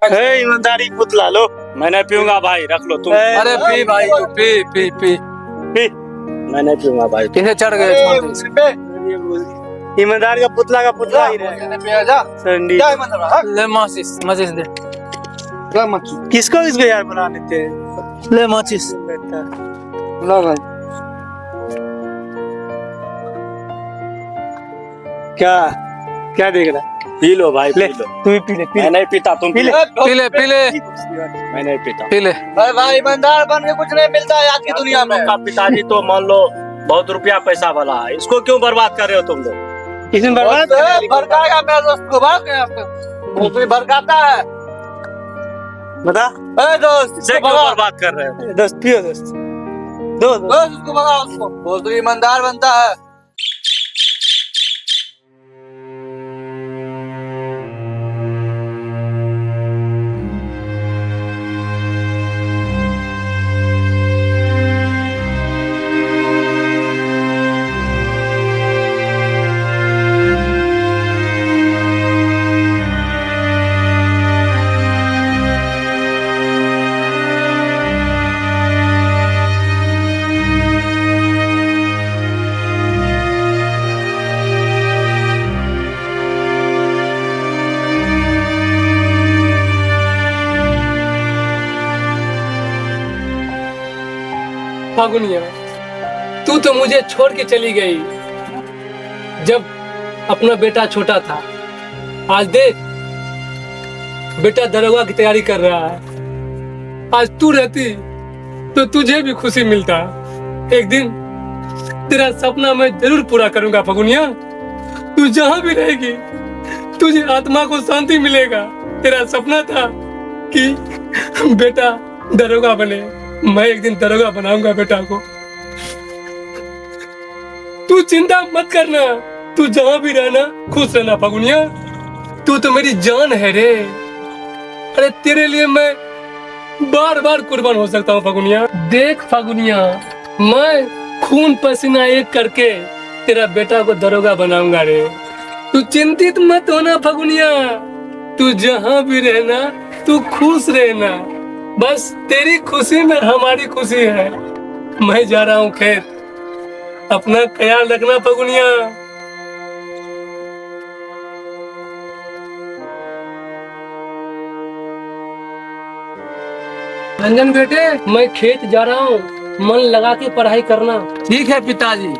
ईमानदारी पुतला लो। मैं नहीं पीऊंगा भाई, रख लो तुम। अरे पी भाई, तू पी पी पी। मैं नहीं पीऊंगा भाई। किसे चढ़ गए? ईमानदारी का पुतला ही रहेगा। संडी ले माचिस, माचिस दे। किसको इसको यार बना लेते हैं। ले माचिस। लो भाई। क्या क्या देख रहा है? पी लो भाई, ले पी लो। तू भी पी ले, मैं नहीं पीता, तुम पी ले। पी ले पी ले मैं नहीं पीता। पी ले। भाई ईमानदार बन के कुछ नहीं मिलता है आज की दुनिया में। आपका पिताजी तो मान लो बहुत रुपया पैसा वाला है, इसको क्यों बर्बाद कर रहे हो तुम लोग? इसमें बर्बाद भड़काएगा मेरा दोस्त को, भाग भड़काता है। बता दोस्त इसे क्यों बर्बाद कर रहे हो? दोस्त पियो दोस्त दो दोस्त। दोस्त उसको भगाओ, उसको बोल तो ईमानदार बनता है। फागुनिया, तू तो मुझे छोड़ के चली गई जब अपना बेटा छोटा था। आज देख बेटा दरोगा की तैयारी कर रहा है। आज तू रहती तो तुझे भी खुशी मिलता। एक दिन तेरा सपना मैं जरूर पूरा करूंगा फागुनिया। तू जहां भी रहेगी तुझे आत्मा को शांति मिलेगा। तेरा सपना था कि बेटा दरोगा बने, मैं एक दिन दरोगा बनाऊंगा बेटा को। तू चिंता मत करना, तू जहां भी रहना खुश रहना फागुनिया। तू तो मेरी जान है रे। अरे तेरे लिए मैं बार बार कुर्बान हो सकता हूँ फागुनिया। देख फागुनिया, मैं खून पसीना एक करके तेरा बेटा को दरोगा बनाऊंगा रे। तू चिंतित मत होना फागुनिया। तू जहां भी रहना तू खुश रहना। बस तेरी खुशी में हमारी खुशी है। मैं जा रहा हूँ खेत, अपना ख्याल रखना फागुनिया। रंजन बेटे, मैं खेत जा रहा हूँ, मन लगा के पढ़ाई करना। ठीक है पिताजी।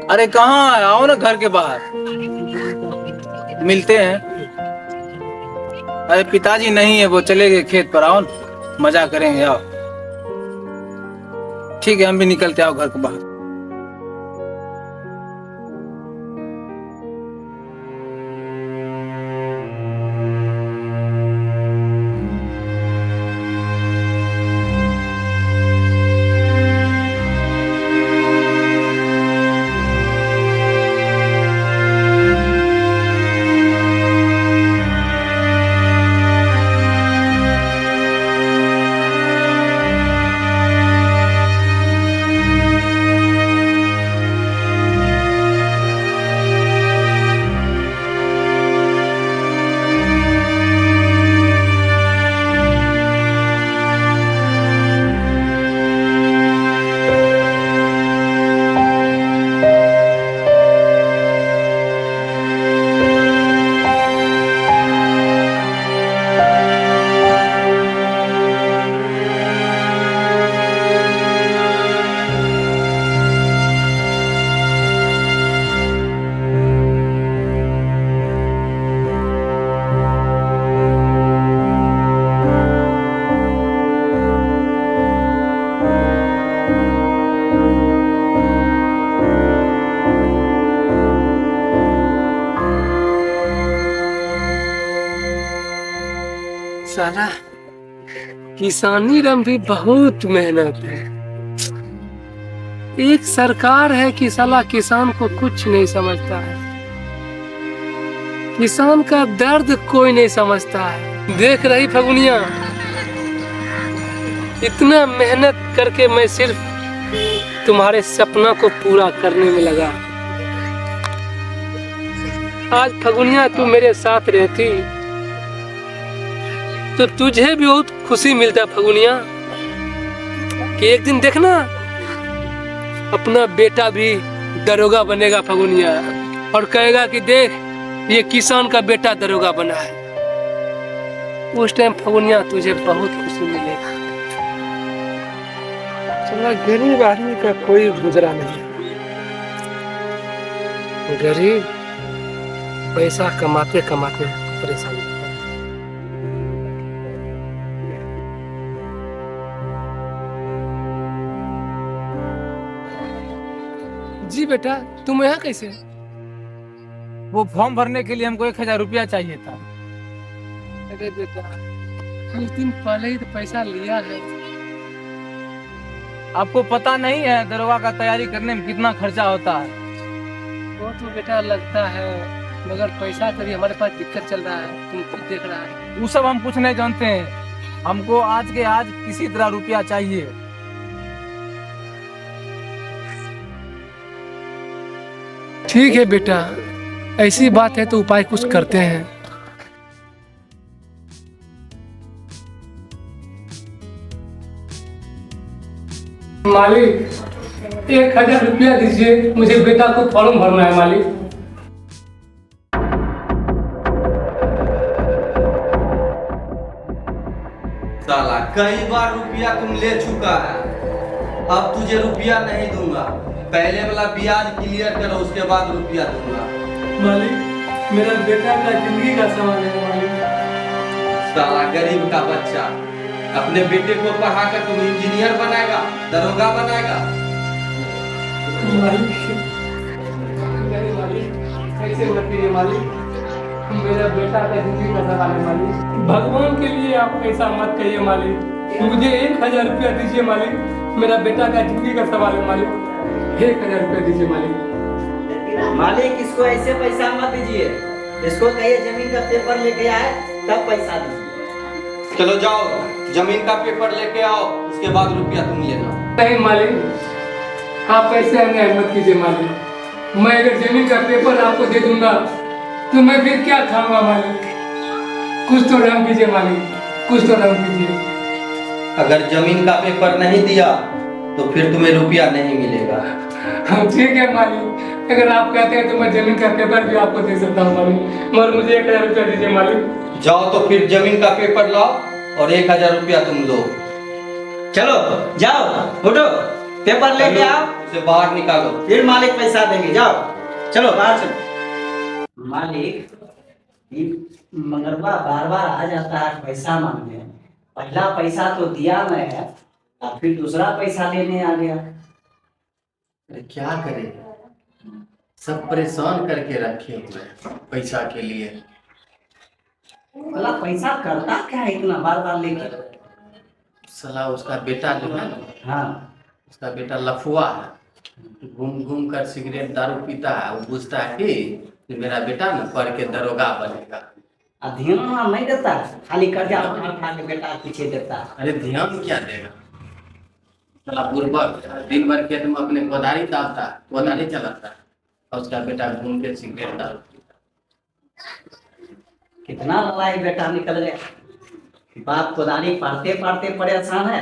अरे कहाँ है? आओ ना घर के बाहर मिलते हैं। अरे पिताजी नहीं है, वो चले गए खेत पर। आओ ना, मजा करेंगे। आओ, ठीक है, हम भी निकलते। आओ घर के बाहर। साला किसानी रम भी बहुत मेहनत है। एक सरकार है कि साला किसान को कुछ नहीं समझता है, किसान का दर्द कोई नहीं समझता है। देख रही फगुनिया, इतना मेहनत करके मैं सिर्फ तुम्हारे सपना को पूरा करने में लगा। आज फगुनिया तू मेरे साथ रहती तो तुझे भी बहुत खुशी मिलता फगुनिया, कि एक दिन देखना अपना बेटा भी दरोगा बनेगा फगुनिया, और कहेगा कि देख ये किसान का बेटा दरोगा बना है। उस टाइम फगुनिया तुझे बहुत खुशी मिलेगा। चला, गरीब आदमी का कोई गुजरा नहीं। गरीब पैसा कमाते कमाते परेशान। जी बेटा, तुम यहाँ कैसे? वो फॉर्म भरने के लिए हमको 1000 रुपया चाहिए था। अरे बेटा, कुछ दिन पहले ही तो पैसा लिया है। आपको पता नहीं है दरोगा का तैयारी करने में कितना खर्चा होता है? वो तो बेटा लगता है, मगर पैसा का भी हमारे पास दिक्कत चल रहा है, तुम खुद देख रहा है। वो सब हम कुछ नहीं जानते हैं, हमको आज के आज किसी तरह रुपया चाहिए। ठीक है बेटा, ऐसी बात है तो उपाय कुछ करते हैं। मालिक, 1000 रुपया दीजिए, मुझे बेटा को फॉर्म भरना है मालिक। साला कई बार रुपया तुम ले चुका है, अब तुझे रुपया नहीं दूंगा। पहले वाला ब्याज क्लियर करो, उसके बाद रुपया दूंगा। मालिक, मेरा बेटा का जिंदगी का सवाल है मालिक। साला गरीब का बच्चा, अपने बेटे को पढ़ाकर तुम इंजीनियर बनाएगा, दरोगा बनाएगा। मालिक, कैसे मत कीजिए मालिक, मेरा बेटा का जिंदगी का सवाल है मालिक। भगवान के लिए आप ऐसा मत कहिए मालिक, मुझे 1000 रुपया दीजिए मालिक, मेरा बेटा का जिंदगी का सवाल है मालिक। 1000 रुपया दीजिए मालिक। मालिक, इसको ऐसे पैसा मत दीजिए, इसको कहिए जमीन का पेपर लेके आए तब पैसा दीजिए। चलो जाओ, जमीन का पेपर लेके आओ, उसके बाद रुपया तुम लेना। नहीं मालिक, आप ऐसे अन्याय मत कीजिए मालिक। मैं अगर जमीन का पेपर आपको दे दूंगा तो मैं फिर क्या खाऊंगा मालिक? कुछ तो रहम कीजिए मालिक, कुछ तो रहम कीजिए। अगर जमीन का पेपर नहीं दिया तो फिर तुम्हें रुपया नहीं मिलेगा। ठीक है मालिक, अगर आप कहते हैं तो मैं जमीन का पेपर भी आपको दे सकता हूँ मालिक, मगर मुझे 1000 रुपया दीजिए मालिक। जाओ तो फिर जमीन का पेपर लाओ और 1000 रुपया तुम लो। चलो जाओ, उठो, पेपर लेके आओ, उसे बाहर निकालो। फिर मालिक पैसा देंगे। जाओ, चलो बाहर चलो। मालिक, ये मंगरवा बार बार आ जाता है पैसा मांगने। पहला पैसा तो दिया मैं, और फिर दूसरा पैसा लेने आ गया। अरे क्या करें, सब परेशान करके रखे हुए हैं पैसा के लिए। भला पैसा करता क्या है इतना बार बार लेके? साला उसका बेटा जो है ना, हाँ, उसका बेटा लफुआ है, घूम घूम कर सिगरेट दारू पीता है। वो पूछता है कि मेरा बेटा ना पढ़ के दरोगा बनेगा। ध्यान नहीं देता, खाली कर्जा उठा के बेटा पीछे देता है। अरे ध्यान क्या देगा, साला बुर्बक दिन भर खेत में अपने कोदारी दाबता है, कोदारी चलाता है, और उसका बेटा घूम के सिगरेट दारू पीता है। कितना लड़ाई बेटा निकल गया। बाप कोदारी पढ़ते पढ़ते परेशान है,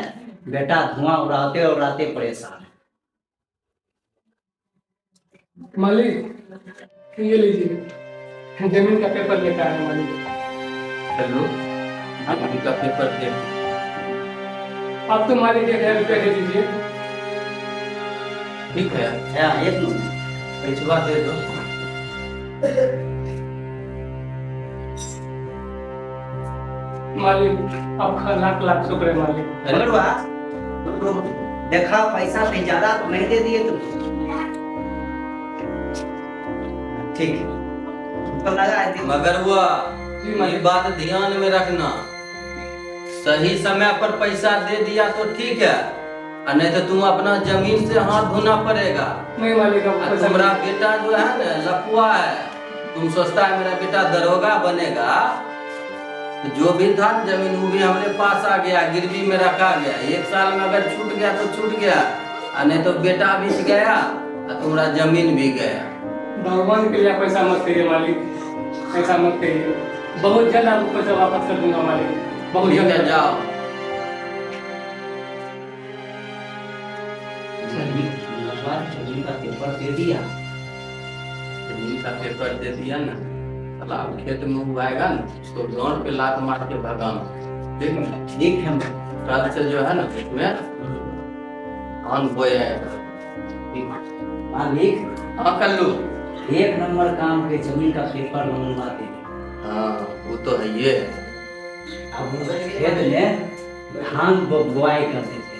बेटा धुआं उड़ाते उड़ाते परेशान है। मालिक, ये लीजिए, जमीन का पेपर लेकर आए मालिक। चलो जमीन का पेपर दे। आप तो मालिक 1000 रुपया दे दीजिए। ठीक है, एक मिनट, पैसा दे दो। मालिक, आपका लाख लाख शुक्र है मालिक। मगरवा, देखा पैसा से ज्यादा तो नहीं दे दिए तुम। ठीक है, तो लगा है। मगर हुआ ये बात ध्यान में रखना, सही समय पर पैसा दे दिया तो ठीक है, और नहीं तो तुम अपना जमीन से हाथ धोना पड़ेगा। नहीं मालिक अब और पैसा तुम्हारा बेटा जो है ना लफुआ है, तुम सोचता है मेरा बेटा दरोगा बनेगा, तो जो भी था जमीन वो भी हमारे पास आ गया, गिरवी में रखा गया। 1 साल में अगर छूट गया तो छूट गया, और नहीं तो बेटा बिक गया और तुम्हारा जमीन भी गया। भगवान के लिए पैसा मत करिए मालिक, पैसा मत करिए। बहुत जल्द आपको पैसा वापस कर दूंगा मालिक, बहुत ठीक है, जल्द। जाओ। जमीन का पेपर दे दिया। जमीन का पेपर दे दिया ना, साला अब खेत में उगाएगा ना, उसको गांव पे लात मार के भगाना। ठीक है, ठीक है कल से जो है ना उसमें धान बोएगा। मालिक, हाँ कल्लू। 1 नंबर काम के जमीन का पेपर मंगवा दे। हाँ वो तो है ये। अब खेत में धान बुआई कर देते।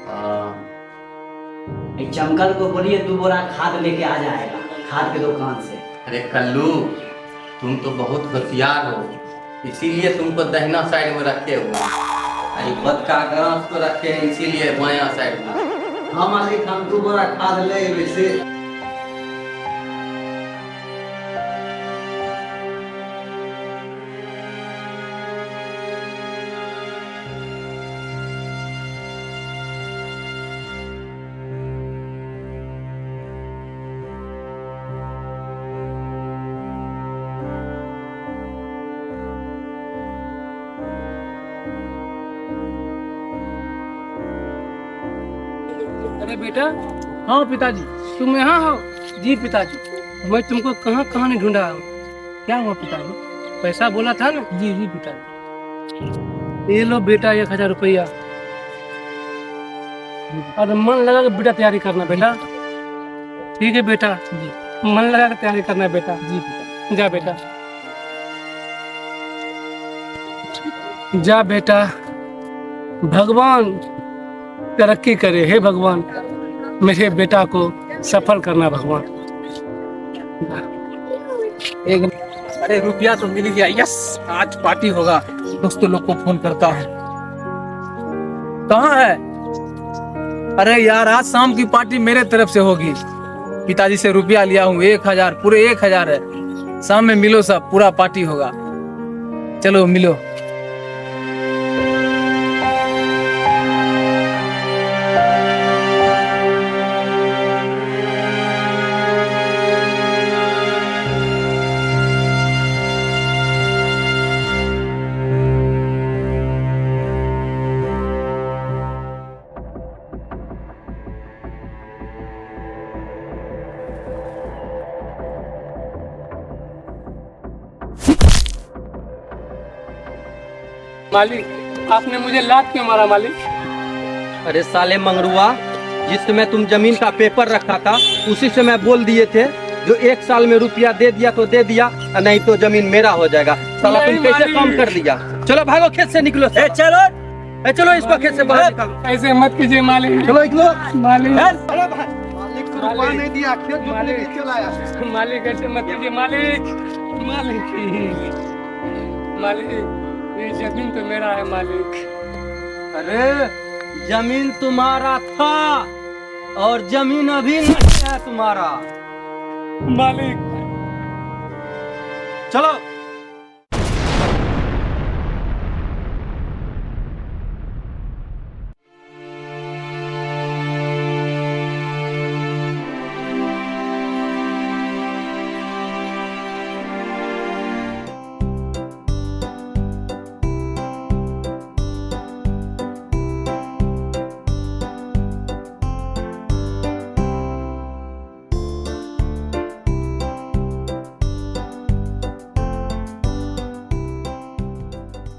हाँ एक चमकल को बोलिए 2 बोरा खाद लेके आ जाएगा खाद के दुकान से। अरे कल्लू, तुम तो बहुत होशियार हो, इसीलिए तुमको दाहिना साइड में रखे हुए हैं। अरे बदका ग्रास को रखे हैं, इसीलिए बायां साइड में। हाँ मालिक, हम 2 बोरा खाद ले वैसे। अरे बेटा, हाँ पिताजी, तुम यहाँ हो? जी पिताजी, मैं तुमको कहाँ कहाँ नहीं ढूंढा हूँ। क्या हुआ पिताजी? पैसा बोला था ना? जी जी पिताजी। ये लो बेटा 1000 रुपया, और मन लगा के बेटा तैयारी करना बेटा। ठीक है बेटा, जी मन लगा के तैयारी करना बेटा। जी बेटा, जा बेटा, जा बेटा। भगवान तरक्की करे, हे भगवान मेरे बेटा को सफल करना भगवान। अरे रुपया तो मिल गया, यस, आज पार्टी होगा। दोस्तों लोग को फोन करता हूँ। कहाँ है? अरे यार, आज शाम की पार्टी मेरे तरफ से होगी। पिताजी से रुपया लिया हूँ 1000, पूरे 1000 है। शाम में मिलो सब, पूरा पार्टी होगा। चलो मिलो। मालिक, आपने मुझे लात क्यों मारा मालिक? अरे साले मंगरुआ, जिस समय तुम जमीन का पेपर रखा था उसी समय बोल दिए थे, जो 1 साल में रुपया दे दिया तो दे दिया, नहीं तो जमीन मेरा हो जाएगा। साला तुम कैसे काम कर दिया? चलो भागो, खेत से निकलो। चलो चलो, इसको खेत से बाहर निकालो। ऐसे मत कीजिए मालिक। चलो निकलो मालिक, मालिक को रुपया नहीं दिया, खेत मालिक चलाया। मालिक ऐसे मत कीजिए मालिक। मालिक, मालिक ये जमीन तो मेरा है मालिक। अरे जमीन तुम्हारा था और जमीन अभी नहीं है तुम्हारा। मालिक चलो।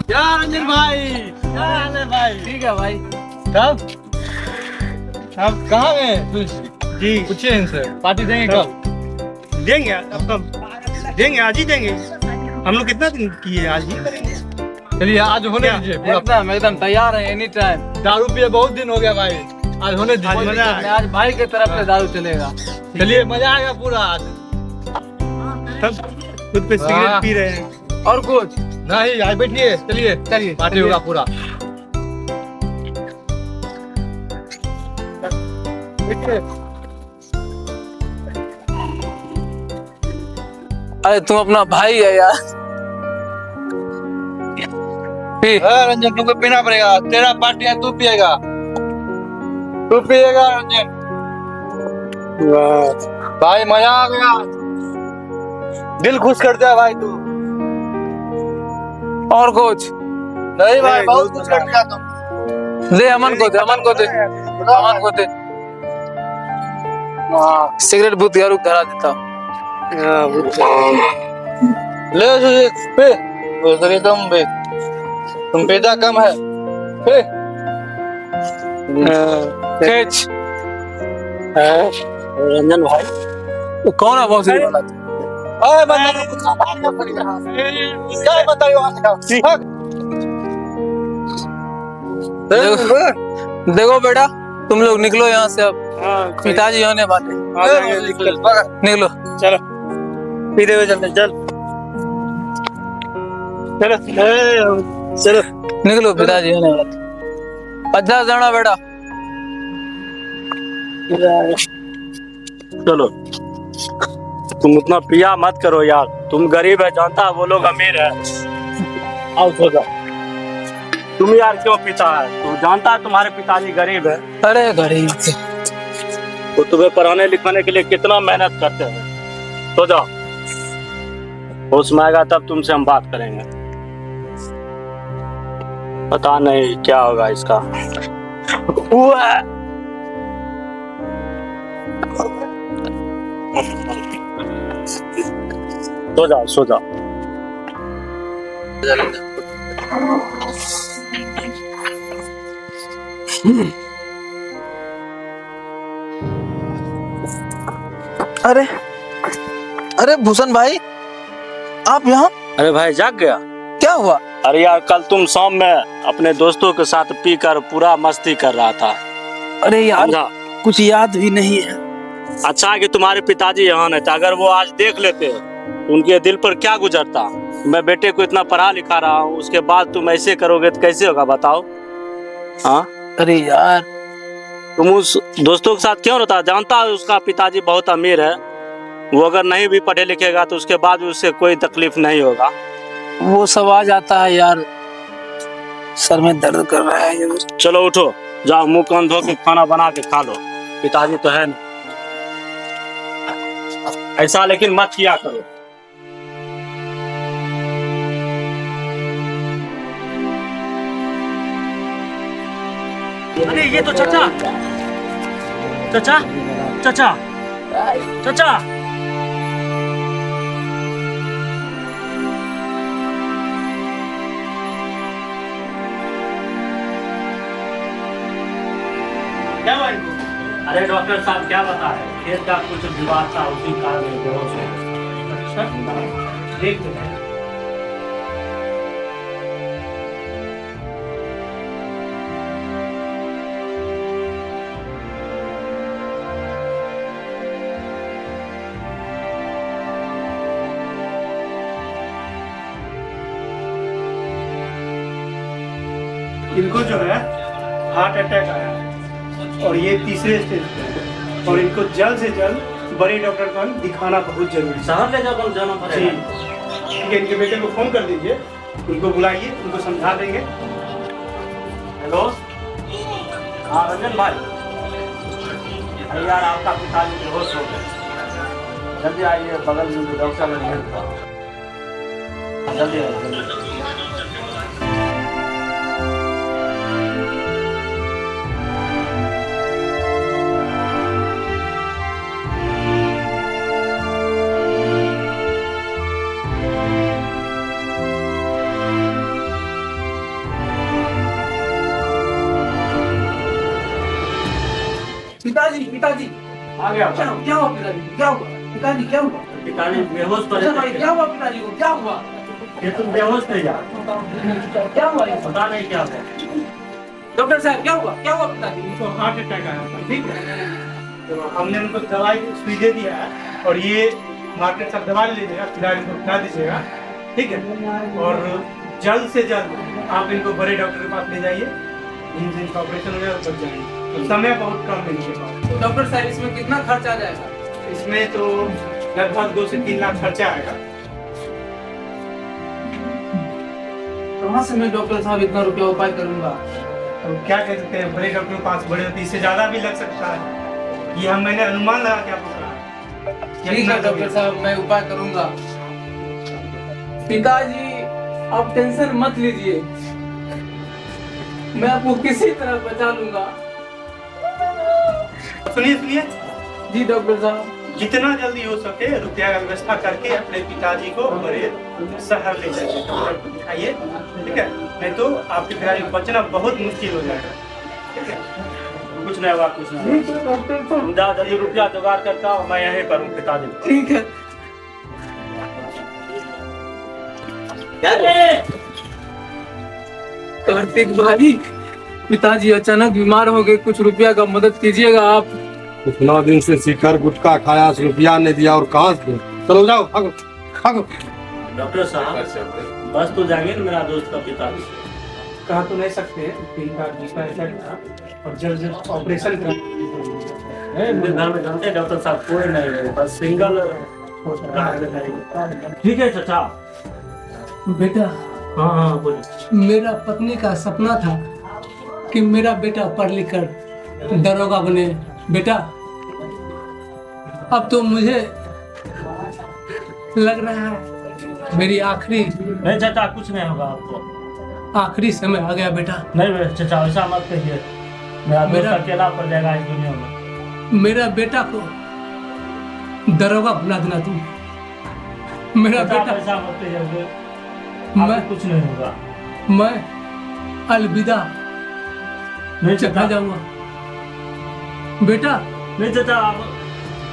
क्या रंजन भाई, क्या हाल है भाई? ठीक है भाई। कब कहाँ गए? जी पूछिए इनसे, पार्टी देंगे कब? देंगे, अब कब देंगे? आज ही देंगे। हम लोग कितना दिन किए, आज ही करेंगे। चलिए आज होने दीजिए। एकदम एकदम तैयार है, एनी टाइम। दारू पिए बहुत दिन हो गया भाई, आज होने दीजिए। आज मजा आएगा। आज भाई के तरफ से दारू चलेगा। चलिए मजा आएगा पूरा आज। सब खुद पे सिगरेट पी रहे हैं। और कुछ नहीं, आज बैठिए। चलिए चलिए, पार्टी होगा पूरा। अरे तुम अपना भाई है यार। पी। रंजन तुमको पीना पड़ेगा, तेरा पार्टी है, तू पिएगा, तू पिएगा रंजन। भाई मजा आ गया, दिल खुश कर दिया भाई तू। और कुछ नहीं भाई, बहुत कुछ कर दिया तुम। दे, अमन को दे, अमन को दे, अमन को दे। सिगरेट बूथ यार धरा देता। ले सुजीत पे, दूसरी तुम पे, तुम पीता कम है पे। खींच। रंजन भाई, कौन है बहुत सही वाला? अरे बंदा क्या बताइए वहां से का। देखो बेटा, तुम लोग निकलो यहाँ से अब, पिताजी होने वाले। निकलो। चलो सीधे हुए चलते, चल चलो चलो। निकलो, पिताजी होने वाले। अच्छा जाना बेटा। चलो तुम उतना पिया मत करो यार, तुम गरीब है जानता है, वो लोग अमीर है। आओ सो जाओ। तुम यार क्यों पीता है? तू जानता है तुम्हारे पिताजी गरीब है। अरे गरीब वो तुम्हें पढ़ाने लिखाने के लिए कितना मेहनत करते हैं। सो जाओ, होश में आएगा तब तुमसे हम बात करेंगे। पता नहीं क्या होगा इसका। सो जाओ, सो जाओ। अरे अरे भूषण भाई, आप यहाँ? अरे भाई जाग गया? क्या हुआ? अरे यार कल तुम शाम में अपने दोस्तों के साथ पीकर पूरा मस्ती कर रहा था। अरे यार समझा? कुछ याद भी नहीं है। अच्छा कि तुम्हारे पिताजी यहाँ नहीं थे, अगर वो आज देख लेते तो उनके दिल पर क्या गुजरता। मैं बेटे को इतना पढ़ा लिखा रहा हूँ, उसके बाद तुम ऐसे करोगे तो कैसे होगा बताओ? हाँ, अरे यार तुम उस दोस्तों के साथ क्यों रहता? जानता है उसका पिताजी बहुत अमीर है, वो अगर नहीं भी पढ़े लिखेगा तो उसके बाद भी उससे कोई तकलीफ नहीं होगा। वो सब आ जाता है यार, सर में दर्द कर रहा है यार। चलो उठो, जाओ मुंह कान धो के खाना बना के खा लो, पिताजी तो है ना। ऐसा लेकिन मत किया करो। अरे ये तो चाचा, चाचा, चाचा, चाचा। क्या हुआ इनको? अरे डॉक्टर साहब क्या बता रहे, खेत का कुछ विवाद था, उसी कारण में बेहोश हो गए। अच्छा देख लो। इनको जो है हार्ट अटैक आया है और ये तीसरे स्टेज पे है और इनको जल्द से जल्द बड़े डॉक्टर को दिखाना बहुत जरूरी है। शहर ले जाकर जाना जी पड़ेगा। ठीक है, इनके बेटे को फोन कर दीजिए, उनको बुलाइए, उनको समझा देंगे। हेलो, हाँ रंजन भाई। अरे यार आपका पिताजी बेहोश हो गए, जल्दी आइए, बगल में जो डॉक्टर है जल्दी आइए। पिताजी पिताजी आ गया क्या हुआ पिताजी? क्या हुआ पिताजी? क्या हुआ पिताजी बेहोश पड़े अच्छा भाई, थे। क्या हुआ पिताजी को? क्या हुआ? ये तुम बेहोश थे यार, क्या हुआ? पता नहीं क्या हुआ। डॉक्टर साहब क्या हुआ? क्या हुआ पिताजी? इनको हार्ट अटैक आया था, ठीक है। तो हमने उनको दवाई सुई दे दिया है और ये मार्केट से दवा ले लीजिएगा, फिलहाल इनको खिला दीजिएगा, ठीक है। और जल्द से जल्द आप इनको बड़े डॉक्टर के पास ले जाइए इनसे इनका ऑपरेशन हो जाएगा बच जाएंगे। तो समय बहुत कम है इनके पास। तो डॉक्टर साहब इसमें कितना खर्च आ जाएगा? इसमें तो लगभग 2 से 3 लाख खर्चा आएगा। कहाँ से मैं डॉक्टर साहब इतना रुपया उपाय करूंगा? तो क्या कह सकते हैं, बड़े डॉक्टर के पास बड़े होते इससे ज्यादा भी लग सकता है। ये मैंने अनुमान लगा के आपको कहा। ठीक है डॉक्टर साहब, मैं उपाय करूंगा। पिताजी आप टेंशन मत लीजिए, मैं आपको किसी तरह बचा लूंगा। सुनिए सुनिए, जी डॉक्टर साहब, जितना जल्दी हो सके रुपया का व्यवस्था करके अपने पिताजी को बड़े शहर ले जाइए, डॉक्टर को दिखाइए, ठीक है? नहीं तो आपके पिताजी को बचना बहुत मुश्किल हो जाएगा, ठीक है? कुछ नहीं हुआ, कुछ नहीं हुआ। डॉक्टर साहब तुम जा जल्दी रुपया जुगाड़ करता हूँ, मैं यहीं पर हूँ पिताजी को। ठीक है। कार्तिक भाई, पिताजी अचानक बीमार हो गए, कुछ रुपया का मदद कीजिएगा आप। इतना दिन से शिखर गुटखा खाया, रुपया नहीं दिया और कहाँ से? चलो जाओ, भागो भागो। डॉक्टर साहब बस तो जाएंगे ना मेरा दोस्त का पिताजी। कहा तो नहीं सकते, इनका दूसरा इफेक्ट था और जल्द ऑपरेशन करा। मेरे घर में जानते हैं डॉक्टर साहब कोई नहीं है, बस सिंगल। ठीक है चाचा। बेटा, हाँ हाँ बोलिए। मेरा पत्नी का सपना था कि मेरा बेटा पढ़ लिख कर दरोगा बने। बेटा, अब तो मुझे लग रहा है मेरी आखिरी नहीं चाचा, कुछ नहीं होगा आपको। आखिरी समय आ गया बेटा। नहीं चाचा, ऐसा मत कहिए, मेरा दोस्त अकेला पड़ जाएगा इस दुनिया में। मेरा बेटा को दरोगा बना देना तुम। मेरा चाचा, बेटा, ऐसा मत कहिए, मैं आपको कुछ नहीं होगा। मैं अलविदा नहीं चला चाचा, जाऊंगा बेटा। नहीं चाचा, आप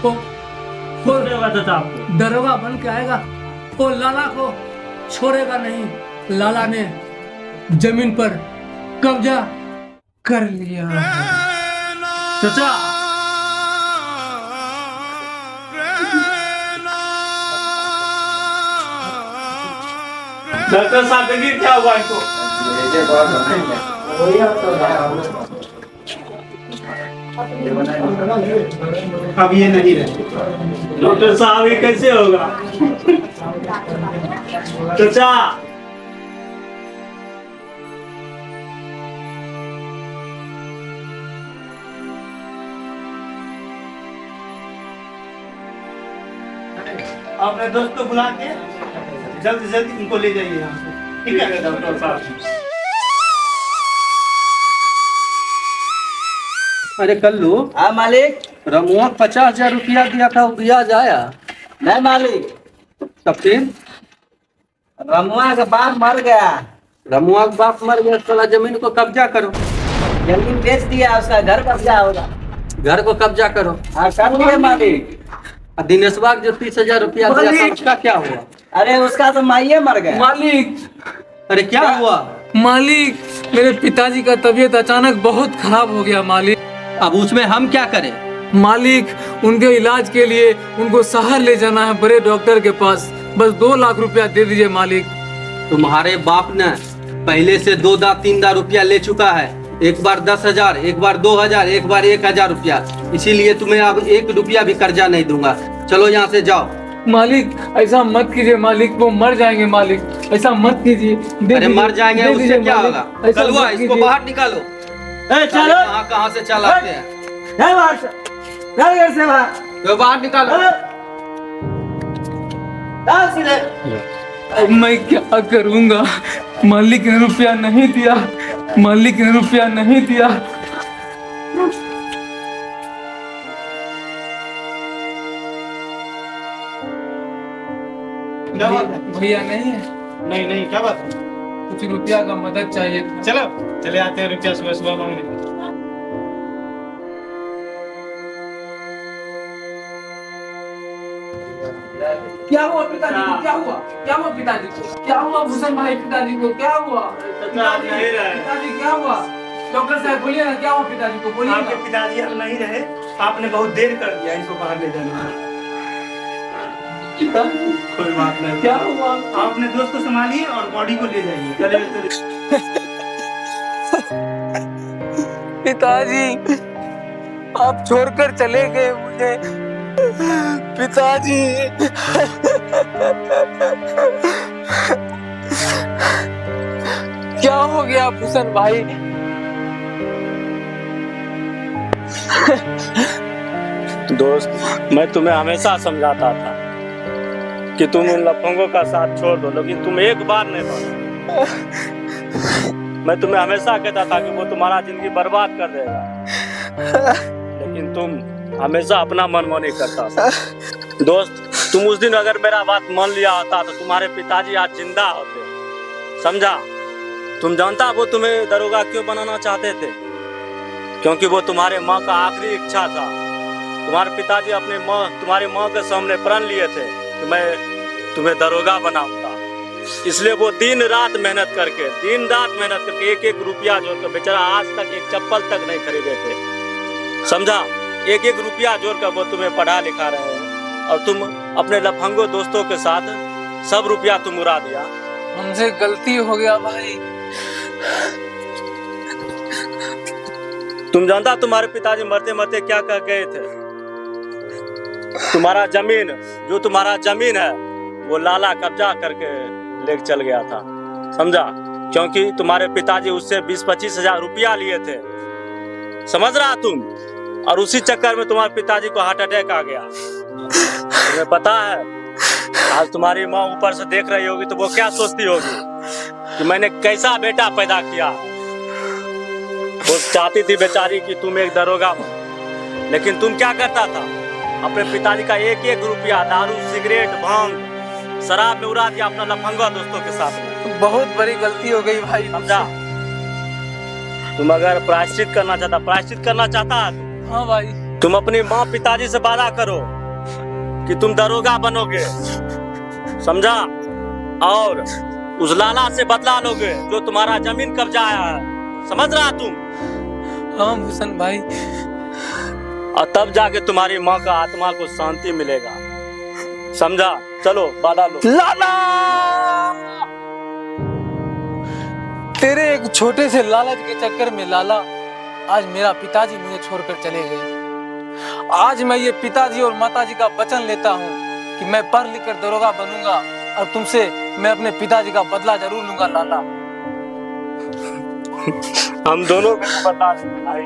वो कुछ नहीं होगा चाचा आपको। दरोगा बन के आएगा, वो लाला को छोड़ेगा नहीं। लाला ने जमीन पर कब्जा कर लिया। चाचा डॉक्टर साहब देखिए क्या हुआ इनको। अब ये नहीं रहे। डॉक्टर साहब ये कैसे होगा? चाचा अपने दोस्त को बुला के जल्द से जल्द इनको ले जाइए यहाँ से, ठीक है डॉक्टर साहब? अरे कल्लू, हाँ मालिक। रमुआ 50,000 रुपया दिया था, वो ब्याज आया? नहीं मालिक, तब फिर रमुआ का बाप मर गया। रमुआ का बाप मर गया, साला जमीन को कब्जा करो। जमीन बेच दिया, उसका घर कब्जा होगा। घर को कब्जा करो। हाँ कर दिए मालिक। और दिनेशवा जो 30,000 रुपया दिया था, उसका क्या हुआ? अरे उसका तो माइये मर गया। मालिक, अरे क्या हुआ? मालिक, मेरे पिताजी का तबीयत अचानक बहुत खराब हो गया मालिक। अब उसमें हम क्या करें? मालिक, उनके इलाज के लिए उनको शहर ले जाना है बड़े डॉक्टर के पास। बस 2 लाख रुपया दे दीजिए मालिक। तुम्हारे बाप ने पहले से 2-3 रुपया ले चुका है। एक बार 10,000, एक बार 2,000, एक बार 1,000 रुपया। इसीलिए तुम्हें अब 1 रुपया भी कर्जा नहीं दूंगा। चलो यहाँ से जाओ। मालिक ऐसा मत कीजिए मालिक, वो मर जाएंगे मालिक, ऐसा मत कीजिए। अरे मर जाएंगे, दे उससे दीजिए क्या मालिक, होगा? ऐसा कलुआ, मत इसको कीजिए। बाहर निकालो। चलो कहाँ से चलाते हैं? घर से बाहर। तो बाहर निकालो। अब मैं क्या करूंगा? मालिक ने रुपया नहीं दिया, मालिक ने रुपया नहीं दिया। क्या बात है? भैया नहीं है, नहीं नहीं, क्या बात है? कुछ रुपया का मदद चाहिए। चलो चले आते हैं रुपया सुबह सुबह मांगने। क्या हुआ पिताजी को? क्या हुआ? क्या हुआ पिताजी को? क्या हुआ भूषण भाई? पिताजी को क्या हुआ? नहीं रहे। पिताजी क्या हुआ? डॉक्टर साहब बोलिए ना, क्या हुआ पिताजी को? बोलिए आपके ना। पिताजी अब नहीं रहे, आपने बहुत देर कर दिया इनको बाहर ले जाने में। पिताजी कोई बात नहीं, क्या हुआ? आप अपने दोस्त को संभालिए और बॉडी को ले जाइए। चले चले। पिताजी आप छोड़कर चले गए मुझे। पिताजी क्या हो गया भूषण भाई? दोस्त, मैं तुम्हें हमेशा समझाता था कि तुम उन लफंगों का साथ छोड़ दो, लेकिन तुम एक बार नहीं माना। मैं तुम्हें हमेशा कहता था कि वो तुम्हारा जिंदगी बर्बाद कर देगा, लेकिन तुम हमेशा अपना मनमानी करता था। दोस्त, तुम उस दिन अगर मेरा बात मान लिया होता तो तुम्हारे पिताजी आज जिंदा होते। समझा? तुम जानता वो तुम्हें दरोगा क्यों बनाना चाहते थे? क्योंकि वो तुम्हारे माँ का आखिरी इच्छा था। तुम्हारे पिताजी तुम्हारी माँ के सामने प्रण लिए थे कि मैं तुम्हें दरोगा बनाऊंगा। इसलिए वो दिन रात मेहनत करके एक एक रुपया जोड़कर, बेचारा आज तक एक चप्पल तक नहीं खरीदे थे। समझा? एक एक रुपया जोड़कर वो तुम्हें पढ़ा लिखा रहे हैं, और तुम अपने लफंगो दोस्तों के साथ सब रुपया तुम उड़ा दिया। हमसे गलती हो गया भाई। तुम जानता तुम्हारे पिताजी मरते मरते क्या कह गए थे? तुम्हारा जमीन है वो लाला कब्जा करके लेके चल गया था। समझा? क्योंकि तुम्हारे पिताजी उससे 20-25 हजार रुपया लिए थे। समझ रहा तुम? और उसी चक्कर में तुम्हारे पिताजी को हार्ट अटैक आ गया। तुम्हें पता है आज तुम्हारी माँ ऊपर से देख रही होगी तो वो क्या सोचती होगी कि मैंने कैसा बेटा पैदा किया। वो चाहती थी बेचारी कि तुम एक दरोगा बनो, लेकिन तुम क्या करता था? अपने पिताजी का एक एक रुपया दारू, सिगरेट, भांग, शराब में उड़ा दिया अपना लफंगा दोस्तों के साथ में। बहुत बड़ी गलती हो गई भाई। समझा? तुम अगर प्रायश्चित करना चाहता हाँ भाई। तुम अपनी माँ पिताजी से वादा करो कि तुम दरोगा बनोगे। समझा? और उस लाला से बदला लोगे जो तुम्हारा जमीन कब्जा आया है। समझ रहा तुम? हाँ भूषण भाई। और तब जाके तुम्हारी माँ का आत्मा को शांति मिलेगा। समझा? चलो वादा लो। लाला, तेरे एक छोटे से लालच के चक्कर में लाला, आज मेरा पिताजी मुझे छोड़कर चले गए। आज मैं ये पिताजी और माताजी का वचन लेता हूँ कि मैं पढ़ लिख कर दरोगा बनूंगा और तुमसे मैं अपने पिताजी का बदला जरूर लूंगा लाला। हम दोनों को बता दें भाई,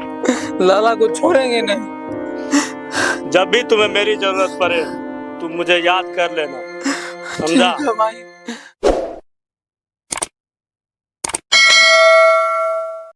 लाला को छोड़ेंगे नहीं। जब भी तुम्हें मेरी जरूरत पड़े तुम मुझे याद कर लेना। समझा? ठीक है भाई।